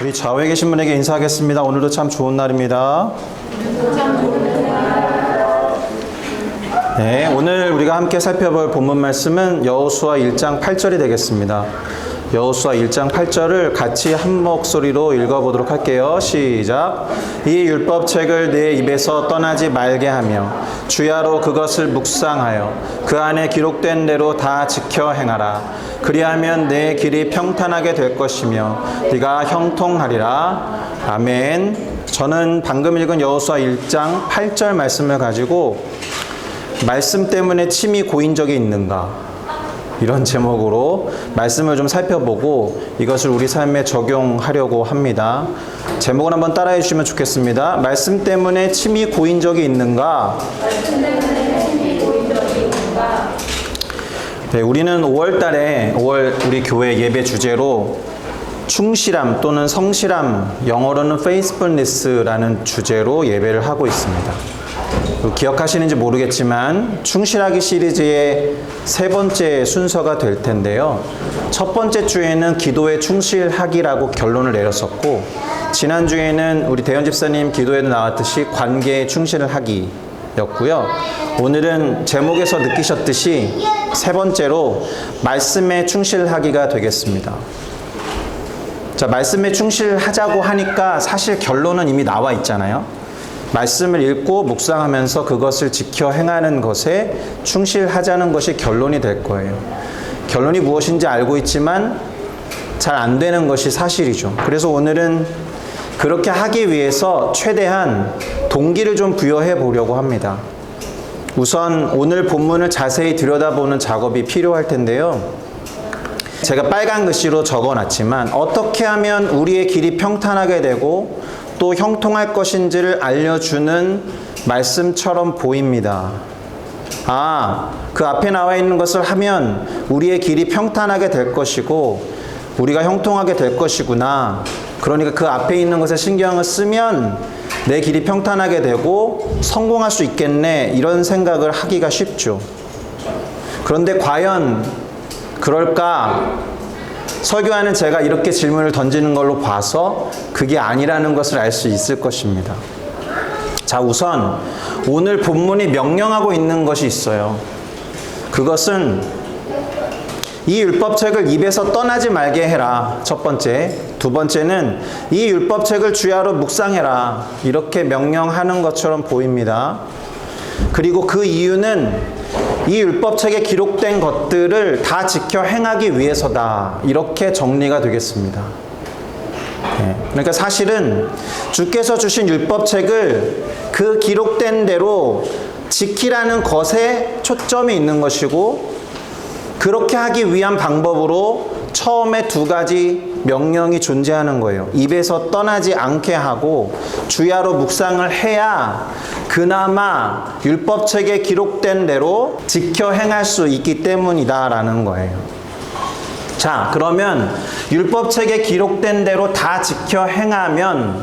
우리 좌우에 계신 분에게 인사하겠습니다. 오늘도 참 좋은 날입니다. 네, 오늘 우리가 함께 살펴볼 본문 말씀은 여호수아 1장 8절이 되겠습니다. 여호수아 1장 8절을 같이 한 목소리로 읽어보도록 할게요. 시작. 이 율법책을 내 입에서 떠나지 말게 하며 주야로 그것을 묵상하여 그 안에 기록된 대로 다 지켜 행하라. 그리하면 내 길이 평탄하게 될 것이며 네가 형통하리라. 아멘. 저는 방금 읽은 여호수아 1장 8절 말씀을 가지고 말씀 때문에 침이 고인 적이 있는가? 이런 제목으로 말씀을 좀 살펴보고 이것을 우리 삶에 적용하려고 합니다. 제목을 한번 따라해 주시면 좋겠습니다. 말씀 때문에 침이 고인 적이 있는가? 네, 우리는 5월 달에 5월 우리 교회 예배 주제로 충실함 또는 성실함, 영어로는 faithfulness라는 주제로 예배를 하고 있습니다. 기억하시는지 모르겠지만 충실하기 시리즈의 세 번째 순서가 될 텐데요. 첫 번째 주에는 기도에 충실하기라고 결론을 내렸었고, 지난주에는 우리 대현 집사님 기도에도 나왔듯이 관계에 충실을 하기였고요. 오늘은 제목에서 느끼셨듯이 세 번째로 말씀에 충실하기가 되겠습니다. 자, 말씀에 충실하자고 하니까 사실 결론은 이미 나와 있잖아요. 말씀을 읽고 묵상하면서 그것을 지켜 행하는 것에 충실하자는 것이 결론이 될 거예요. 결론이 무엇인지 알고 있지만 잘 안 되는 것이 사실이죠. 그래서 오늘은 그렇게 하기 위해서 최대한 동기를 좀 부여해 보려고 합니다. 우선 오늘 본문을 자세히 들여다보는 작업이 필요할 텐데요. 제가 빨간 글씨로 적어놨지만 어떻게 하면 우리의 길이 평탄하게 되고 또 형통할 것인지를 알려주는 말씀처럼 보입니다. 그 앞에 나와 있는 것을 하면 우리의 길이 평탄하게 될 것이고 우리가 형통하게 될 것이구나. 그러니까 그 앞에 있는 것에 신경을 쓰면 내 길이 평탄하게 되고 성공할 수 있겠네, 이런 생각을 하기가 쉽죠. 그런데 과연 그럴까? 설교하는 제가 이렇게 질문을 던지는 걸로 봐서 그게 아니라는 것을 알 수 있을 것입니다. 자, 우선 오늘 본문이 명령하고 있는 것이 있어요. 그것은 이 율법책을 입에서 떠나지 말게 해라. 첫 번째. 두 번째는 이 율법책을 주야로 묵상해라. 이렇게 명령하는 것처럼 보입니다. 그리고 그 이유는 이 율법책에 기록된 것들을 다 지켜 행하기 위해서다. 이렇게 정리가 되겠습니다. 그러니까 사실은 주께서 주신 율법책을 그 기록된 대로 지키라는 것에 초점이 있는 것이고, 그렇게 하기 위한 방법으로 처음에 두 가지 명령이 존재하는 거예요. 입에서 떠나지 않게 하고 주야로 묵상을 해야 그나마 율법책에 기록된 대로 지켜 행할 수 있기 때문이다라는 거예요. 자, 그러면 율법책에 기록된 대로 다 지켜 행하면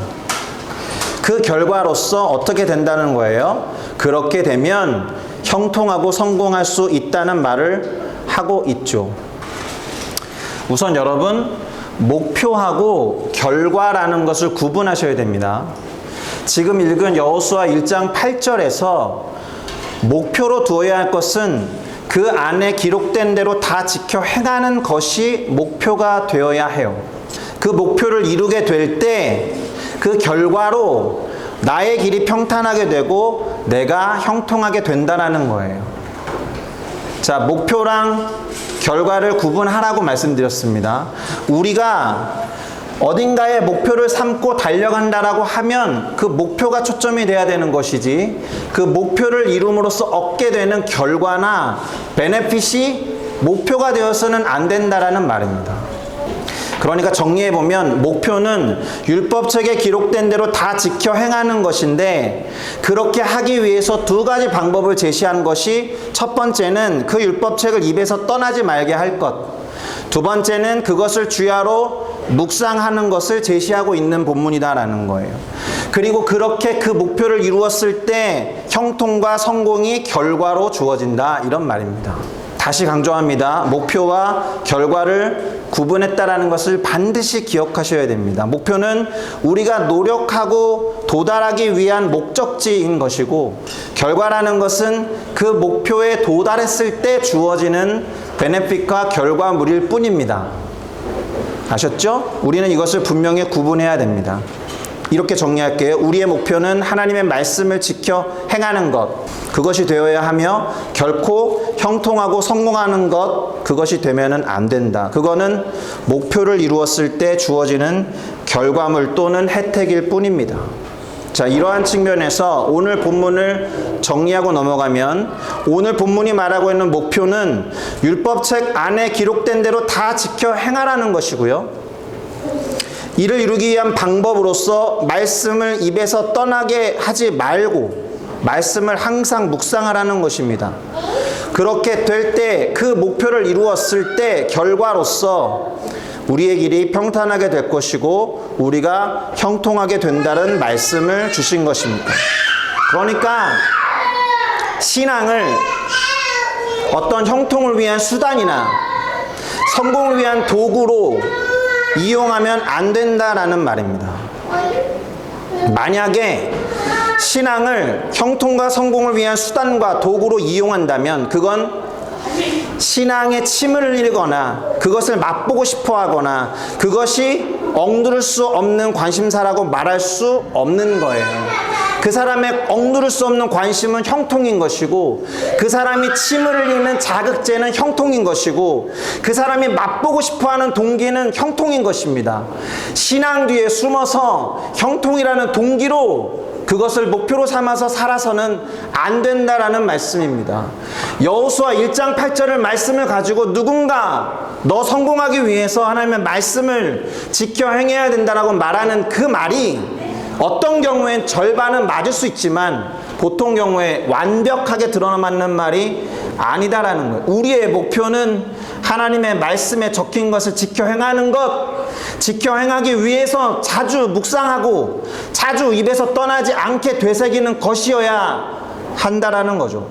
그 결과로서 어떻게 된다는 거예요? 그렇게 되면 형통하고 성공할 수 있다는 말을 하고 있죠. 우선 여러분, 목표하고 결과라는 것을 구분하셔야 됩니다. 지금 읽은 여호수아 1장 8절에서 목표로 두어야 할 것은 그 안에 기록된 대로 다 지켜 행하는 것이 목표가 되어야 해요. 그 목표를 이루게 될 때 그 결과로 나의 길이 평탄하게 되고 내가 형통하게 된다는 거예요. 자, 목표랑 결과를 구분하라고 말씀드렸습니다. 우리가 어딘가에 목표를 삼고 달려간다라고 하면 그 목표가 초점이 돼야 되는 것이지, 그 목표를 이룸으로써 얻게 되는 결과나 베네핏이 목표가 되어서는 안 된다라는 말입니다. 그러니까 정리해보면 목표는 율법책에 기록된 대로 다 지켜 행하는 것인데, 그렇게 하기 위해서 두 가지 방법을 제시한 것이, 첫 번째는 그 율법책을 입에서 떠나지 말게 할 것, 두 번째는 그것을 주야로 묵상하는 것을 제시하고 있는 본문이다라는 거예요. 그리고 그렇게 그 목표를 이루었을 때 형통과 성공이 결과로 주어진다, 이런 말입니다. 다시 강조합니다. 목표와 결과를 구분했다라는 것을 반드시 기억하셔야 됩니다. 목표는 우리가 노력하고 도달하기 위한 목적지인 것이고, 결과라는 것은 그 목표에 도달했을 때 주어지는 베네핏과 결과물일 뿐입니다. 아셨죠? 우리는 이것을 분명히 구분해야 됩니다. 이렇게 정리할게요. 우리의 목표는 하나님의 말씀을 지켜 행하는 것, 그것이 되어야 하며, 결코 형통하고 성공하는 것, 그것이 되면은 안 된다. 그거는 목표를 이루었을 때 주어지는 결과물 또는 혜택일 뿐입니다. 자, 이러한 측면에서 오늘 본문을 정리하고 넘어가면, 오늘 본문이 말하고 있는 목표는 율법책 안에 기록된 대로 다 지켜 행하라는 것이고요. 이를 이루기 위한 방법으로서 말씀을 입에서 떠나게 하지 말고 말씀을 항상 묵상하라는 것입니다. 그렇게 될 때, 그 목표를 이루었을 때 결과로서 우리의 길이 평탄하게 될 것이고 우리가 형통하게 된다는 말씀을 주신 것입니다. 그러니까 신앙을 어떤 형통을 위한 수단이나 성공을 위한 도구로 이용하면 안 된다라는 말입니다. 만약에 신앙을 형통과 성공을 위한 수단과 도구로 이용한다면 그건 신앙에 침을 흘리거나 그것을 맛보고 싶어 하거나 그것이 억누를 수 없는 관심사라고 말할 수 없는 거예요. 그 사람의 억누를 수 없는 관심은 형통인 것이고, 그 사람이 침을 흘리는 자극제는 형통인 것이고, 그 사람이 맛보고 싶어하는 동기는 형통인 것입니다. 신앙 뒤에 숨어서 형통이라는 동기로 그것을 목표로 삼아서 살아서는 안 된다라는 말씀입니다. 여호수아 1장 8절을 말씀을 가지고 누군가 너 성공하기 위해서 하나님의 말씀을 지켜 행해야 된다라고 말하는 그 말이 어떤 경우엔 절반은 맞을 수 있지만 보통 경우에 완벽하게 드러맞는 말이 아니다라는 거예요. 우리의 목표는 하나님의 말씀에 적힌 것을 지켜 행하는 것, 지켜 행하기 위해서 자주 묵상하고 자주 입에서 떠나지 않게 되새기는 것이어야 한다라는 거죠.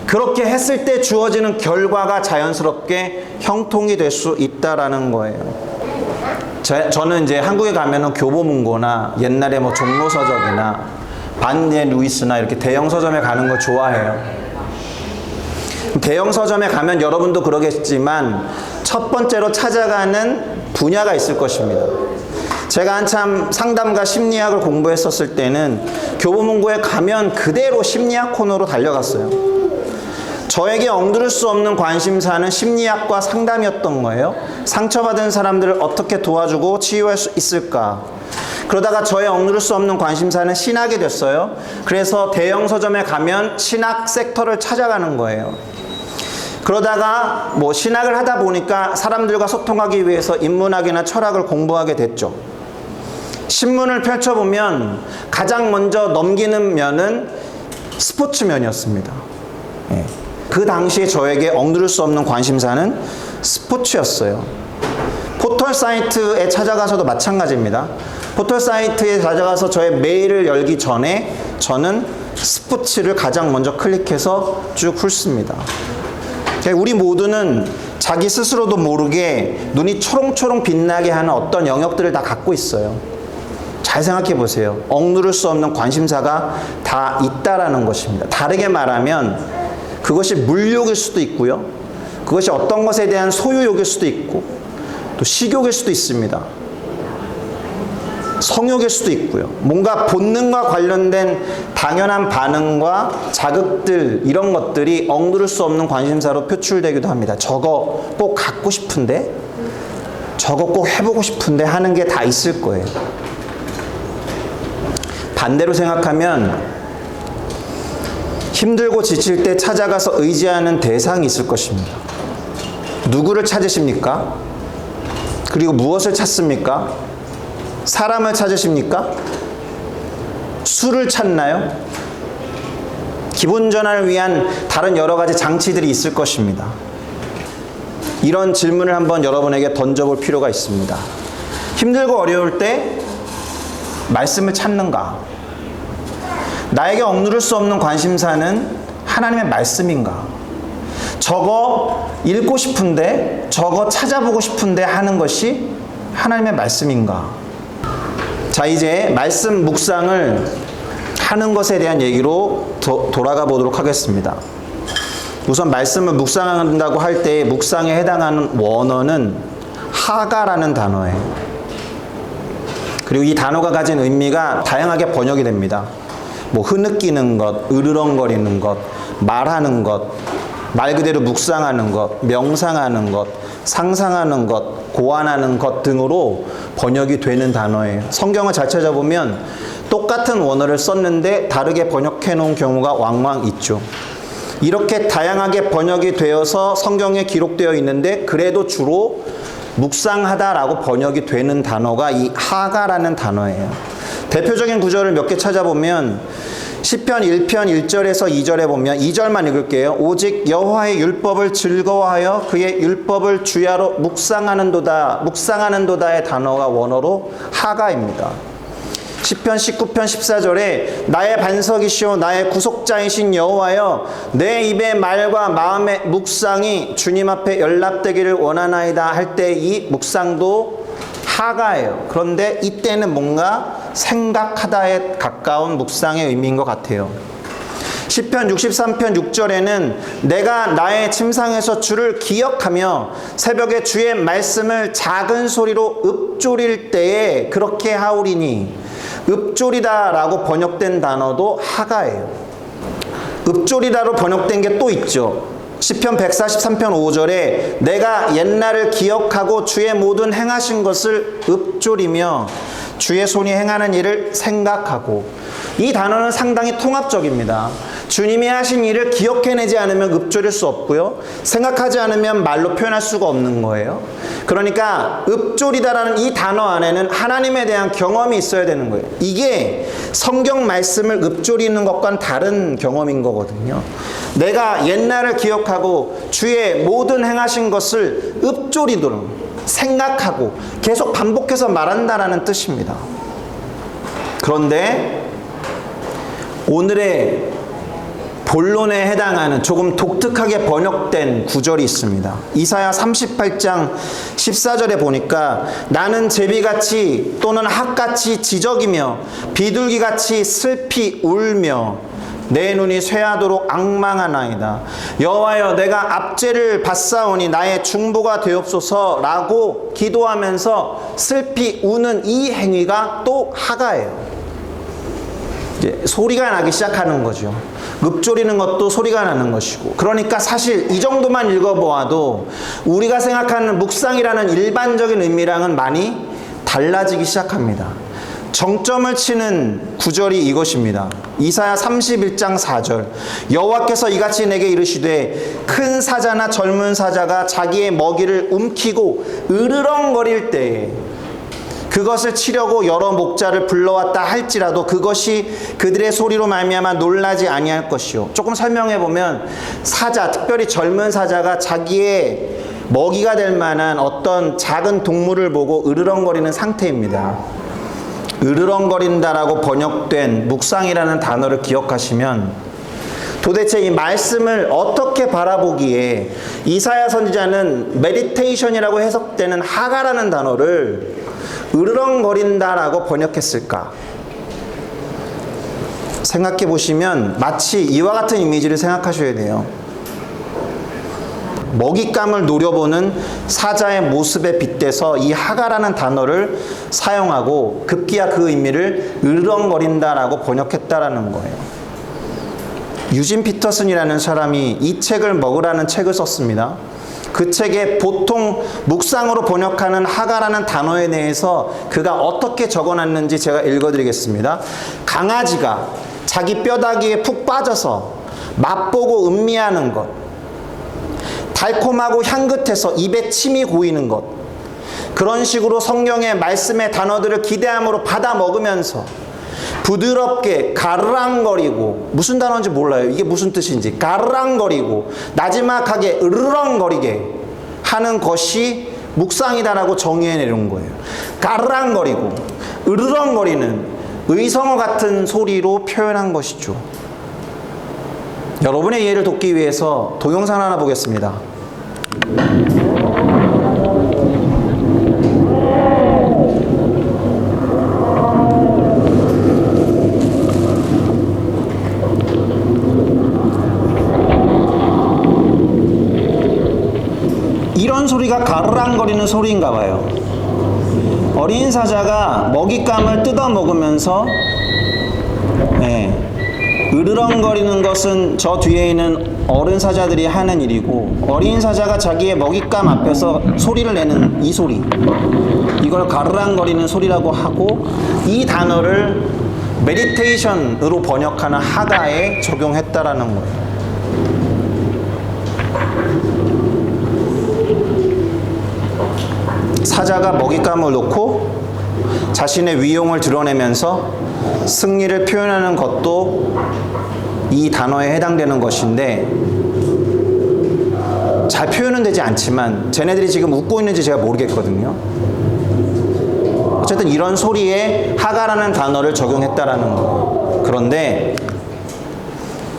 그렇게 했을 때 주어지는 결과가 자연스럽게 형통이 될 수 있다라는 거예요. 저는 이제 한국에 가면은 교보문고나 옛날에 뭐 종로서적이나 반예 루이스나 이렇게 대형 서점에 가는 걸 좋아해요. 대형 서점에 가면 여러분도 그러겠지만 첫 번째로 찾아가는 분야가 있을 것입니다. 제가 한참 상담과 심리학을 공부했었을 때는 교보문고에 가면 그대로 심리학 코너로 달려갔어요. 저에게 억누를 수 없는 관심사는 심리학과 상담이었던 거예요. 상처받은 사람들을 어떻게 도와주고 치유할 수 있을까? 그러다가 저의 억누를 수 없는 관심사는 신학이 됐어요. 그래서 대형 서점에 가면 신학 섹터를 찾아가는 거예요. 그러다가 뭐 신학을 하다 보니까 사람들과 소통하기 위해서 인문학이나 철학을 공부하게 됐죠. 신문을 펼쳐보면 가장 먼저 넘기는 면은 스포츠 면이었습니다. 그 당시에 저에게 억누를 수 없는 관심사는 스포츠였어요. 포털 사이트에 찾아가서도 마찬가지입니다. 포털 사이트에 찾아가서 저의 메일을 열기 전에 저는 스포츠를 가장 먼저 클릭해서 쭉 훑습니다. 우리 모두는 자기 스스로도 모르게 눈이 초롱초롱 빛나게 하는 어떤 영역들을 다 갖고 있어요. 잘 생각해 보세요. 억누를 수 없는 관심사가 다 있다라는 것입니다. 다르게 말하면 그것이 물욕일 수도 있고요. 그것이 어떤 것에 대한 소유욕일 수도 있고, 또 식욕일 수도 있습니다. 성욕일 수도 있고요. 뭔가 본능과 관련된 당연한 반응과 자극들, 이런 것들이 억누를 수 없는 관심사로 표출되기도 합니다. 저거 꼭 갖고 싶은데, 저거 꼭 해보고 싶은데 하는 게 다 있을 거예요. 반대로 생각하면 힘들고 지칠 때 찾아가서 의지하는 대상이 있을 것입니다. 누구를 찾으십니까? 그리고 무엇을 찾습니까? 사람을 찾으십니까? 술을 찾나요? 기분 전환을 위한 다른 여러 가지 장치들이 있을 것입니다. 이런 질문을 한번 여러분에게 던져볼 필요가 있습니다. 힘들고 어려울 때 말씀을 찾는가? 나에게 억누를 수 없는 관심사는 하나님의 말씀인가? 저거 읽고 싶은데, 저거 찾아보고 싶은데 하는 것이 하나님의 말씀인가? 자, 이제 말씀 묵상을 하는 것에 대한 얘기로 돌아가 보도록 하겠습니다. 우선 말씀을 묵상한다고 할 때 묵상에 해당하는 원어는 하가라는 단어예요. 그리고 이 단어가 가진 의미가 다양하게 번역이 됩니다. 뭐 흐느끼는 것, 으르렁거리는 것, 말하는 것, 말 그대로 묵상하는 것, 명상하는 것, 상상하는 것, 고안하는 것 등으로 번역이 되는 단어예요. 성경을 잘 찾아보면 똑같은 원어를 썼는데 다르게 번역해 놓은 경우가 왕왕 있죠. 이렇게 다양하게 번역이 되어서 성경에 기록되어 있는데 그래도 주로 묵상하다라고 번역이 되는 단어가 이 하가라는 단어예요. 대표적인 구절을 몇 개 찾아보면 시편 1편 1절에서 2절에 보면 2절만 읽을게요. 오직 여호와의 율법을 즐거워하여 그의 율법을 주야로 묵상하는도다의 단어가 원어로 하가입니다. 시편 19편 14절에 나의 반석이시오 나의 구속자이신 여호와여 내 입의 말과 마음의 묵상이 주님 앞에 연락되기를 원하나이다 할 때 이 묵상도 하가예요. 그런데 이때는 뭔가 생각하다에 가까운 묵상의 의미인 것 같아요. 시편 63편 6절에는 내가 나의 침상에서 주를 기억하며 새벽에 주의 말씀을 작은 소리로 읊조릴 때에 그렇게 하오리니 읊조리다라고 번역된 단어도 하가예요. 읊조리다로 번역된 게 또 있죠. 시편 143편 5절에 내가 옛날을 기억하고 주의 모든 행하신 것을 읊조리며 주의 손이 행하는 일을 생각하고, 이 단어는 상당히 통합적입니다. 주님이 하신 일을 기억해내지 않으면 읊조릴 수 없고요. 생각하지 않으면 말로 표현할 수가 없는 거예요. 그러니까 읊조리다라는 이 단어 안에는 하나님에 대한 경험이 있어야 되는 거예요. 이게 성경 말씀을 읊조리는 것과는 다른 경험인 거거든요. 내가 옛날을 기억하고 주의 모든 행하신 것을 읊조리도록 생각하고 계속 반복해서 말한다라는 뜻입니다. 그런데 오늘의 본론에 해당하는 조금 독특하게 번역된 구절이 있습니다. 이사야 38장 14절에 보니까 나는 제비같이 또는 학같이 지저귀며 비둘기같이 슬피 울며 내 눈이 쇠하도록 앙망하나이다. 여호와여 내가 압제를 받사오니 나의 중보가 되옵소서라고 기도하면서 슬피 우는 이 행위가 또 하가예요. 이제 소리가 나기 시작하는 거죠. 읊조리는 것도 소리가 나는 것이고, 그러니까 사실 이 정도만 읽어보아도 우리가 생각하는 묵상이라는 일반적인 의미랑은 많이 달라지기 시작합니다. 정점을 치는 구절이 이것입니다. 이사야 31장 4절 여호와께서 이같이 내게 이르시되 큰 사자나 젊은 사자가 자기의 먹이를 움키고 으르렁거릴 때에 그것을 치려고 여러 목자를 불러왔다 할지라도 그것이 그들의 소리로 말미암아 놀라지 아니할 것이요. 조금 설명해 보면 사자, 특별히 젊은 사자가 자기의 먹이가 될 만한 어떤 작은 동물을 보고 으르렁거리는 상태입니다. 으르렁거린다라고 번역된 묵상이라는 단어를 기억하시면 도대체 이 말씀을 어떻게 바라보기에 이사야 선지자는 메디테이션이라고 해석되는 하가라는 단어를 으르렁거린다라고 번역했을까? 생각해 보시면 마치 이와 같은 이미지를 생각하셔야 돼요. 먹잇감을 노려보는 사자의 모습에 빗대서 이 하가라는 단어를 사용하고 급기야 그 의미를 으르렁거린다라고 번역했다라는 거예요. 유진 피터슨이라는 사람이 이 책을 먹으라는 책을 썼습니다. 그 책에 보통 묵상으로 번역하는 하가라는 단어에 대해서 그가 어떻게 적어놨는지 제가 읽어드리겠습니다. 강아지가 자기 뼈다귀에 푹 빠져서 맛보고 음미하는 것, 달콤하고 향긋해서 입에 침이 고이는 것, 그런 식으로 성경의 말씀의 단어들을 기대함으로 받아 먹으면서 부드럽게 가르랑거리고, 무슨 단어인지 몰라요. 이게 무슨 뜻인지. 가르랑거리고 나지막하게 으르렁거리게 하는 것이 묵상이다라고 정의해 내놓은 거예요. 가르랑거리고 으르렁거리는 의성어 같은 소리로 표현한 것이죠. 여러분의 이해를 돕기 위해서 동영상 하나 보겠습니다. 이런 소리가 가르랑거리는 소리인가 봐요. 어린 사자가 먹잇감을 뜯어 먹으면서 으르렁거리는 것은 저 뒤에 있는 어른 사자들이 하는 일이고, 어린 사자가 자기의 먹잇감 앞에서 소리를 내는 이 소리, 이걸 가르랑거리는 소리라고 하고, 이 단어를 메디테이션으로 번역하는 하가에 적용했다라는 거예요. 사자가 먹잇감을 놓고 자신의 위용을 드러내면서 승리를 표현하는 것도 이 단어에 해당되는 것인데, 잘 표현은 되지 않지만 쟤네들이 지금 웃고 있는지 제가 모르겠거든요. 어쨌든 이런 소리에 하가라는 단어를 적용했다라는 거예요. 그런데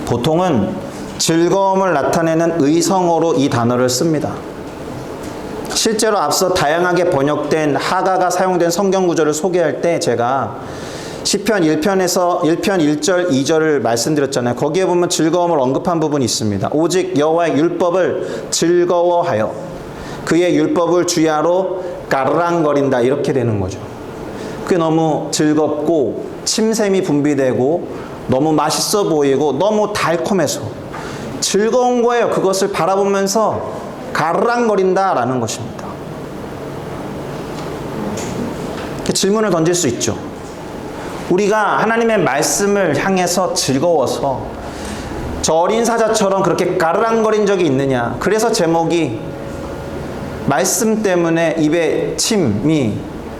보통은 즐거움을 나타내는 의성어로 이 단어를 씁니다. 실제로 앞서 다양하게 번역된 하가가 사용된 성경 구절을 소개할 때 제가 시편 1편에서 1편 1절 2절을 말씀드렸잖아요. 거기에 보면 즐거움을 언급한 부분이 있습니다. 오직 여호와의 율법을 즐거워하여 그의 율법을 주야로 까르랑거린다, 이렇게 되는 거죠. 그게 너무 즐겁고 침샘이 분비되고 너무 맛있어 보이고 너무 달콤해서 즐거운 거예요. 그것을 바라보면서 가르랑거린다라는 것입니다. 질문을 던질 수 있죠. 우리가 하나님의 말씀을 향해서 즐거워서 저 어린 사자처럼 그렇게 가르랑거린 적이 있느냐? 그래서 제목이 말씀 때문에 입에 침이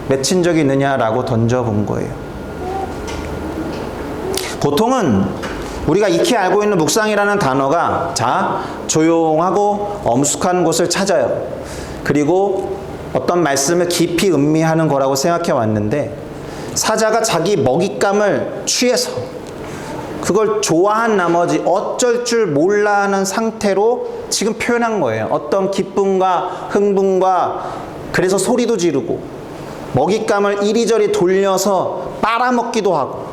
맺힌 적이 있느냐라고 던져본 거예요. 보통은 우리가 익히 알고 있는 묵상이라는 단어가, 자, 조용하고 엄숙한 곳을 찾아요. 그리고 어떤 말씀을 깊이 음미하는 거라고 생각해 왔는데, 사자가 자기 먹잇감을 취해서 그걸 좋아한 나머지 어쩔 줄 몰라 하는 상태로 지금 표현한 거예요. 어떤 기쁨과 흥분과, 그래서 소리도 지르고 먹잇감을 이리저리 돌려서 빨아먹기도 하고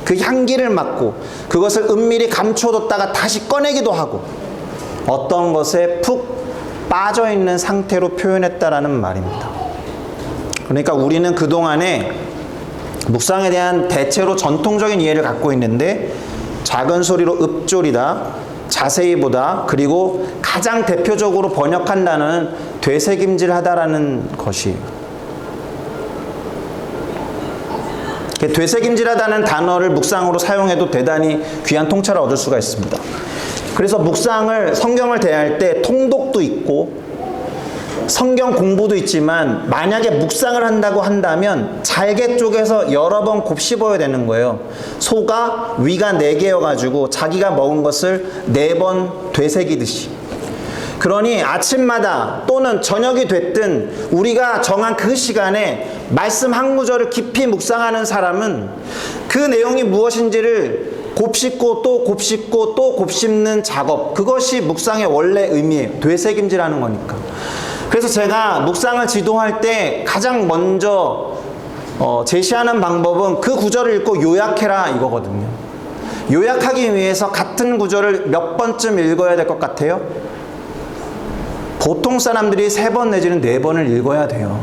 그 향기를 맡고 그것을 은밀히 감춰뒀다가 다시 꺼내기도 하고 어떤 것에 푹 빠져있는 상태로 표현했다라는 말입니다. 그러니까 우리는 그동안에 묵상에 대한 대체로 전통적인 이해를 갖고 있는데, 작은 소리로 읊조리다, 자세히 보다, 그리고 가장 대표적으로 번역한다는 되새김질하다라는 것이에요. 되새김질하다는 단어를 묵상으로 사용해도 대단히 귀한 통찰을 얻을 수가 있습니다. 그래서 묵상을, 성경을 대할 때 통독도 있고 성경 공부도 있지만, 만약에 묵상을 한다고 한다면 잘게 쪼개서 여러 번 곱씹어야 되는 거예요. 소가 위가 4개여가지고 자기가 먹은 것을 4번 되새기듯이. 그러니 아침마다 또는 저녁이 됐든 우리가 정한 그 시간에 말씀 한 구절을 깊이 묵상하는 사람은 그 내용이 무엇인지를 곱씹고 또 곱씹고 또 곱씹는 작업, 그것이 묵상의 원래 의미예요. 되새김질하는 거니까. 그래서 제가 묵상을 지도할 때 가장 먼저 제시하는 방법은 그 구절을 읽고 요약해라, 이거거든요. 요약하기 위해서 같은 구절을 몇 번쯤 읽어야 될 것 같아요? 보통 사람들이 3번 내지는 4번을 읽어야 돼요.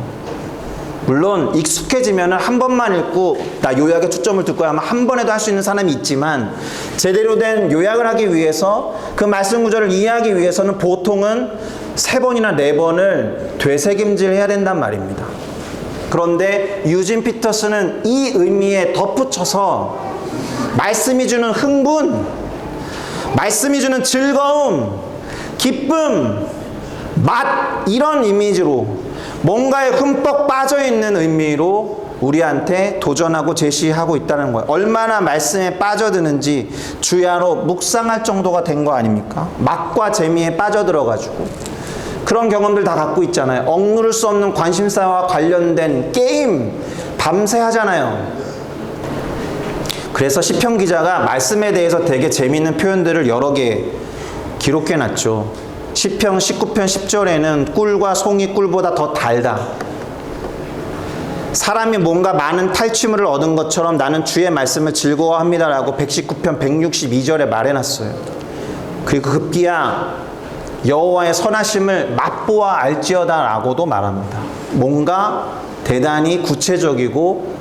물론 익숙해지면 한 번만 읽고 나 요약에 초점을 둘 거야 하면 한 번에도 할 수 있는 사람이 있지만, 제대로 된 요약을 하기 위해서, 그 말씀 구절을 이해하기 위해서는 보통은 3번이나 4번을 되새김질해야 된단 말입니다. 그런데 유진 피터스는 이 의미에 덧붙여서 말씀이 주는 흥분, 말씀이 주는 즐거움, 기쁨, 맛, 이런 이미지로 뭔가에 흠뻑 빠져있는 의미로 우리한테 도전하고 제시하고 있다는 거예요. 얼마나 말씀에 빠져드는지 주야로 묵상할 정도가 된 거 아닙니까? 맛과 재미에 빠져들어가지고 그런 경험들 다 갖고 있잖아요. 억누를 수 없는 관심사와 관련된 게임 밤새 하잖아요. 그래서 시편 기자가 말씀에 대해서 되게 재미있는 표현들을 여러 개 기록해 놨죠. 시편 19편 10절에는 꿀과 송이 꿀보다 더 달다. 사람이 뭔가 많은 탈취물을 얻은 것처럼 나는 주의 말씀을 즐거워합니다라고 119편 162절에 말해놨어요. 그리고 급기야 여호와의 선하심을 맛보아 알지어다라고도 말합니다. 뭔가 대단히 구체적이고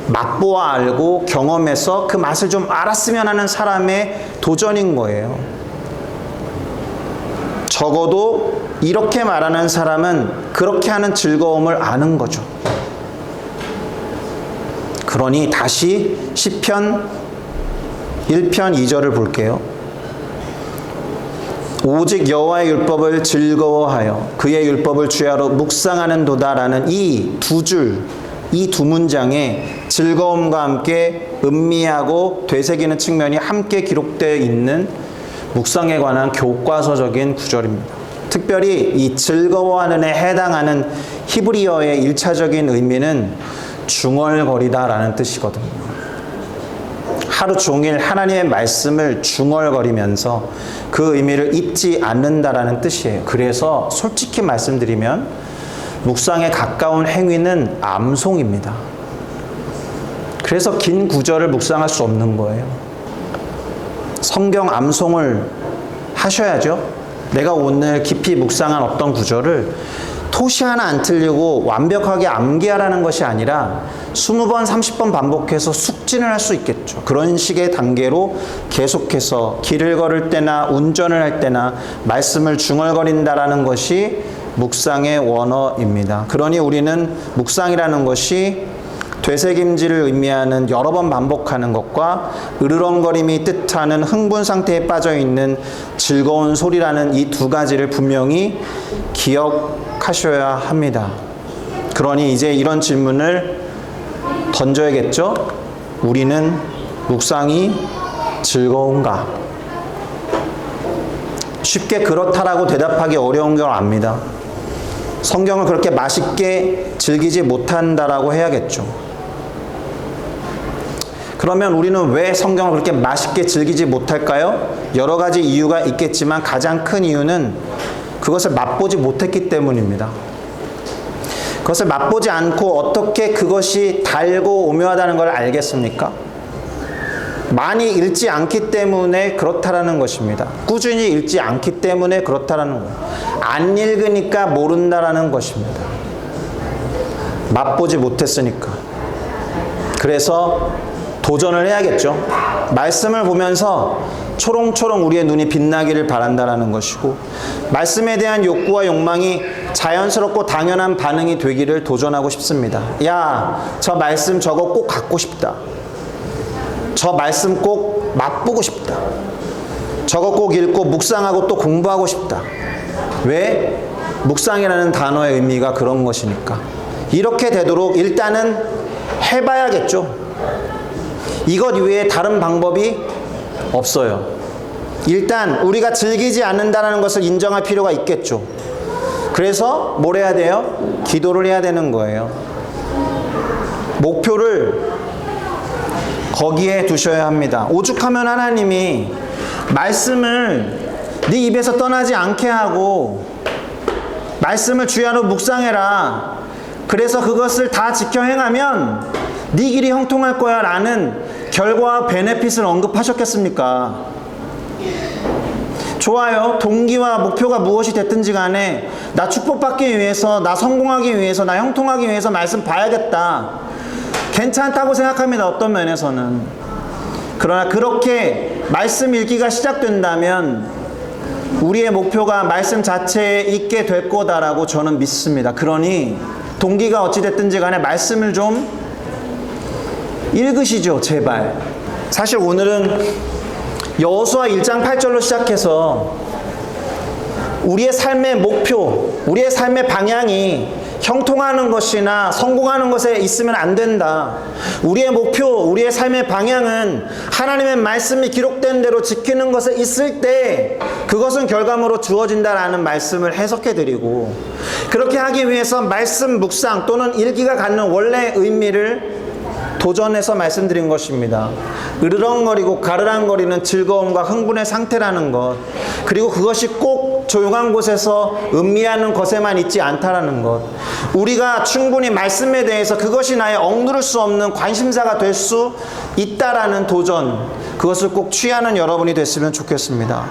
맛보아 알고 경험해서 그 맛을 좀 알았으면 하는 사람의 도전인 거예요. 적어도 이렇게 말하는 사람은 그렇게 하는 즐거움을 아는 거죠. 그러니 다시 시편 1편 2절을 볼게요. 오직 여호와의 율법을 즐거워하여 그의 율법을 주야로 묵상하는 도다라는 이 두 줄, 이 두 문장에 즐거움과 함께 음미하고 되새기는 측면이 함께 기록되어 있는 묵상에 관한 교과서적인 구절입니다. 특별히 이 즐거워하는에 해당하는 히브리어의 1차적인 의미는 중얼거리다라는 뜻이거든요. 하루 종일 하나님의 말씀을 중얼거리면서 그 의미를 잊지 않는다라는 뜻이에요. 그래서 솔직히 말씀드리면 묵상에 가까운 행위는 암송입니다. 그래서 긴 구절을 묵상할 수 없는 거예요. 성경 암송을 하셔야죠. 내가 오늘 깊이 묵상한 어떤 구절을 토시 하나 안 틀리고 완벽하게 암기하라는 것이 아니라 20번, 30번 반복해서 숙진을 할 수 있겠죠. 그런 식의 단계로 계속해서 길을 걸을 때나 운전을 할 때나 말씀을 중얼거린다라는 것이 묵상의 원어입니다. 그러니 우리는 묵상이라는 것이 되새김질을 의미하는 여러 번 반복하는 것과 으르렁거림이 뜻하는 흥분 상태에 빠져 있는 즐거운 소리라는 이 두 가지를 분명히 기억하셔야 합니다. 그러니 이제 이런 질문을 던져야겠죠? 우리는 묵상이 즐거운가? 쉽게 그렇다라고 대답하기 어려운 걸 압니다. 성경을 그렇게 맛있게 즐기지 못한다라고 해야겠죠. 그러면 우리는 왜 성경을 그렇게 맛있게 즐기지 못할까요? 여러 가지 이유가 있겠지만 가장 큰 이유는 그것을 맛보지 못했기 때문입니다. 그것을 맛보지 않고 어떻게 그것이 달고 오묘하다는 걸 알겠습니까? 많이 읽지 않기 때문에 그렇다라는 것입니다. 꾸준히 읽지 않기 때문에 그렇다라는 거예요. 안 읽으니까 모른다라는 것입니다. 맛보지 못했으니까. 그래서 도전을 해야겠죠. 말씀을 보면서 초롱초롱 우리의 눈이 빛나기를 바란다라는 것이고, 말씀에 대한 욕구와 욕망이 자연스럽고 당연한 반응이 되기를 도전하고 싶습니다. 야, 저 말씀 저거 꼭 갖고 싶다. 저 말씀 꼭 맛보고 싶다. 저거 꼭 읽고 묵상하고 또 공부하고 싶다. 왜? 묵상이라는 단어의 의미가 그런 것이니까. 이렇게 되도록 일단은 해봐야겠죠. 이것 이외에 다른 방법이 없어요. 일단 우리가 즐기지 않는다는 것을 인정할 필요가 있겠죠. 그래서 뭘 해야 돼요? 기도를 해야 되는 거예요. 목표를 거기에 두셔야 합니다. 오죽하면 하나님이 말씀을 네 입에서 떠나지 않게 하고 말씀을 주야로 묵상해라. 그래서 그것을 다 지켜 행하면 네 길이 형통할 거야 라는 결과와 베네핏을 언급하셨겠습니까? 좋아요. 동기와 목표가 무엇이 됐든지 간에 나 축복받기 위해서, 나 성공하기 위해서, 나 형통하기 위해서 말씀 봐야겠다. 괜찮다고 생각합니다. 어떤 면에서는. 그러나 그렇게 말씀 읽기가 시작된다면 우리의 목표가 말씀 자체에 있게 될 거다라고 저는 믿습니다. 그러니 동기가 어찌 됐든지 간에 말씀을 좀 읽으시죠, 제발. 사실 오늘은 여호수아 1장 8절로 시작해서 우리의 삶의 목표, 우리의 삶의 방향이 형통하는 것이나 성공하는 것에 있으면 안 된다. 우리의 목표, 우리의 삶의 방향은 하나님의 말씀이 기록된 대로 지키는 것에 있을 때 그것은 결과물로 주어진다라는 말씀을 해석해 드리고, 그렇게 하기 위해서 말씀 묵상 또는 읽기가 갖는 원래 의미를 도전해서 말씀드린 것입니다. 으르렁거리고 가르렁거리는 즐거움과 흥분의 상태라는 것, 그리고 그것이 꼭 조용한 곳에서 음미하는 것에만 있지 않다라는 것, 우리가 충분히 말씀에 대해서 그것이 나의 억누를 수 없는 관심사가 될 수 있다라는 도전, 그것을 꼭 취하는 여러분이 됐으면 좋겠습니다.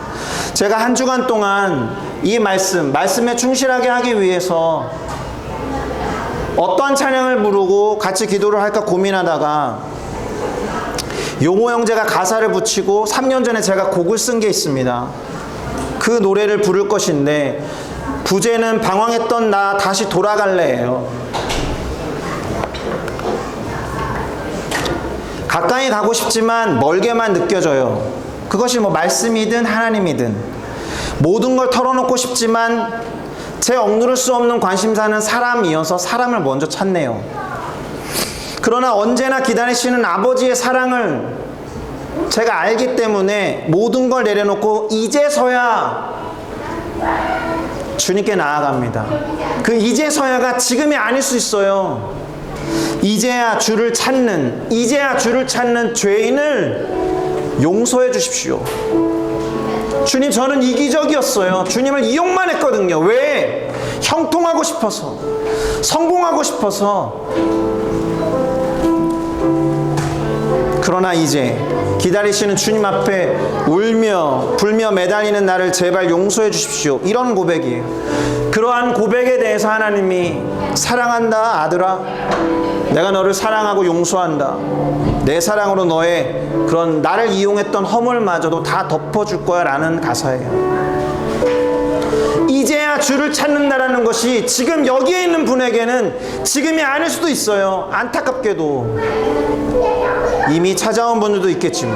제가 한 주간 동안 이 말씀에 충실하게 하기 위해서 어떠한 찬양을 부르고 같이 기도를 할까 고민하다가 용호 형제가 가사를 붙이고 3년 전에 제가 곡을 쓴 게 있습니다. 그 노래를 부를 것인데 부제는 방황했던 나 다시 돌아갈래예요. 가까이 가고 싶지만 멀게만 느껴져요. 그것이 뭐 말씀이든 하나님이든 모든 걸 털어놓고 싶지만 제 억누를 수 없는 관심사는 사람이어서 사람을 먼저 찾네요. 그러나 언제나 기다리시는 아버지의 사랑을 제가 알기 때문에 모든 걸 내려놓고 이제서야 주님께 나아갑니다. 그 이제서야가 지금이 아닐 수 있어요. 이제야 주를 찾는 죄인을 용서해 주십시오. 주님, 저는 이기적이었어요. 주님을 이용만 했거든요. 왜? 형통하고 싶어서, 성공하고 싶어서. 그러나 이제 기다리시는 주님 앞에 울며 불며 매달리는 나를 제발 용서해 주십시오. 이런 고백이에요. 그러한 고백에 대해서 하나님이 사랑한다 아들아, 내가 너를 사랑하고 용서한다. 내 사랑으로 너의 그런 나를 이용했던 허물마저도 다 덮어줄 거야 라는 가사예요. 이제야 주를 찾는다라는 것이 지금 여기에 있는 분에게는 지금이 아닐 수도 있어요. 안타깝게도 이미 찾아온 분들도 있겠지만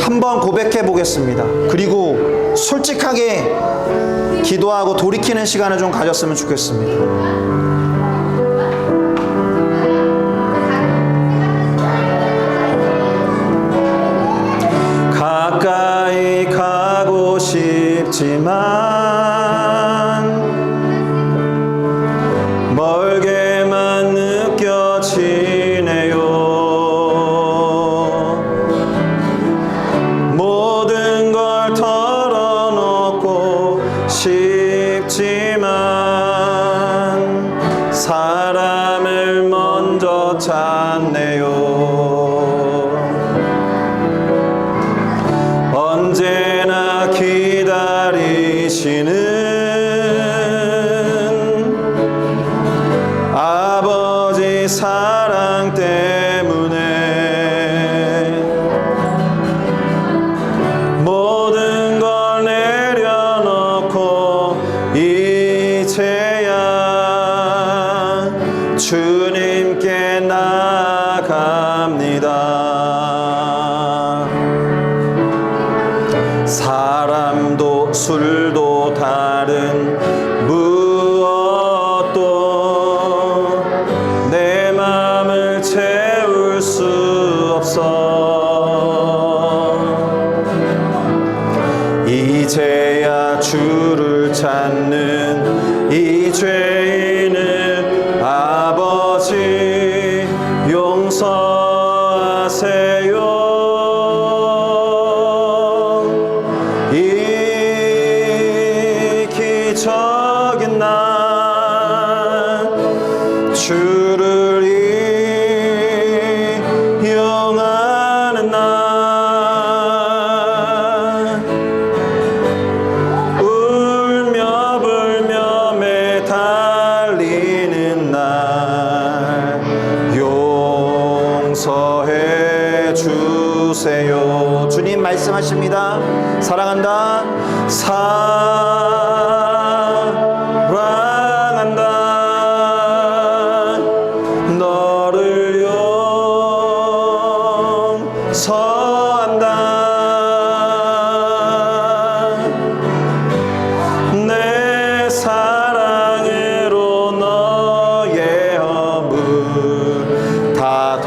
한번 고백해 보겠습니다. 그리고 솔직하게 기도하고 돌이키는 시간을 좀 가졌으면 좋겠습니다. 가까이 가고 싶지만 멀게만 느껴지네요. 모든 걸 털어놓고 싶지만 사람을 먼저 찾네요. 언제나 기다리시는 아버지 사랑 때문에 모든 걸 내려놓고 이제야 주님께 나아갑니다. 사람도 술도 다른 무엇도 내 맘을 채울 수 없어. 이제야 주를 찾는 이 죄인을 아버지 용서하세요. 이기적인 난 주를 이용하는 날 울며 불며 매달리는 날 용서해 주세요. 주님 말씀하십니다. 사랑한다. 사랑한다. 너를 용서한다. 내 사랑으로 너의 허물 다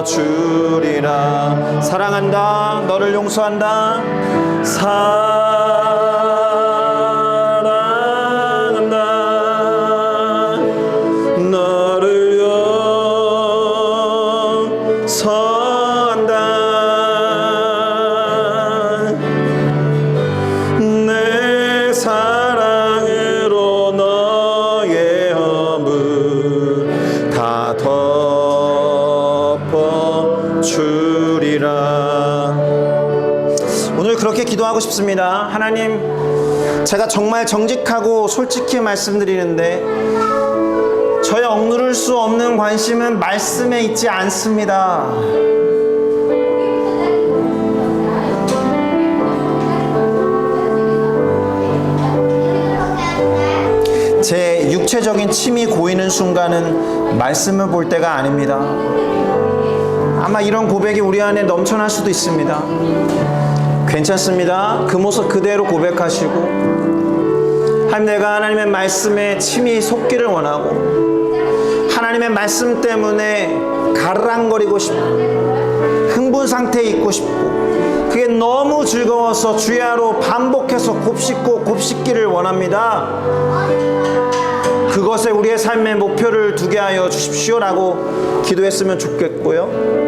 덮어주리라. 사랑한다. 너를 용서한다. 사랑한다. 주리라. 오늘 그렇게 기도하고 싶습니다. 하나님, 제가 정말 정직하고 솔직히 말씀드리는데 저의 억누를 수 없는 관심은 말씀에 있지 않습니다. 제 육체적인 침이 고이는 순간은 말씀을 볼 때가 아닙니다. 아마 이런 고백이 우리 안에 넘쳐날 수도 있습니다. 괜찮습니다. 그 모습 그대로 고백하시고, 하나님, 내가 하나님의 말씀에 침이 솟기를 원하고 하나님의 말씀 때문에 가르랑거리고 싶고 흥분 상태에 있고 싶고 그게 너무 즐거워서 주야로 반복해서 곱씹기를 원합니다. 그것에 우리의 삶의 목표를 두게 하여 주십시오라고 기도했으면 좋겠고요.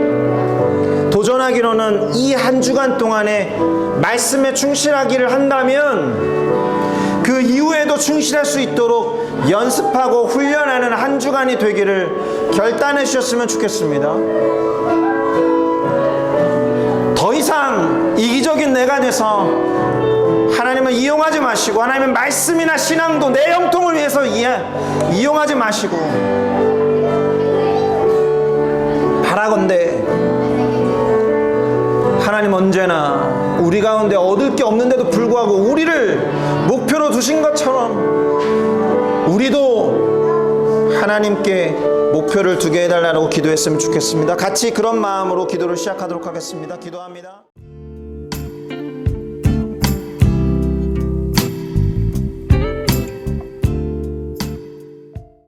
도전하기로는 이 한 주간 동안에 말씀에 충실하기를 한다면 그 이후에도 충실할 수 있도록 연습하고 훈련하는 한 주간이 되기를 결단해 주셨으면 좋겠습니다. 더 이상 이기적인 내가 돼서 하나님을 이용하지 마시고, 하나님의 말씀이나 신앙도 내 형통을 위해서 이용하지 마시고, 바라건대 하나님 언제나 우리 가운데 얻을 게 없는데도 불구하고 우리를 목표로 두신 것처럼 우리도 하나님께 목표를 두게 해달라고 기도했으면 좋겠습니다. 같이 그런 마음으로 기도를 시작하도록 하겠습니다. 기도합니다.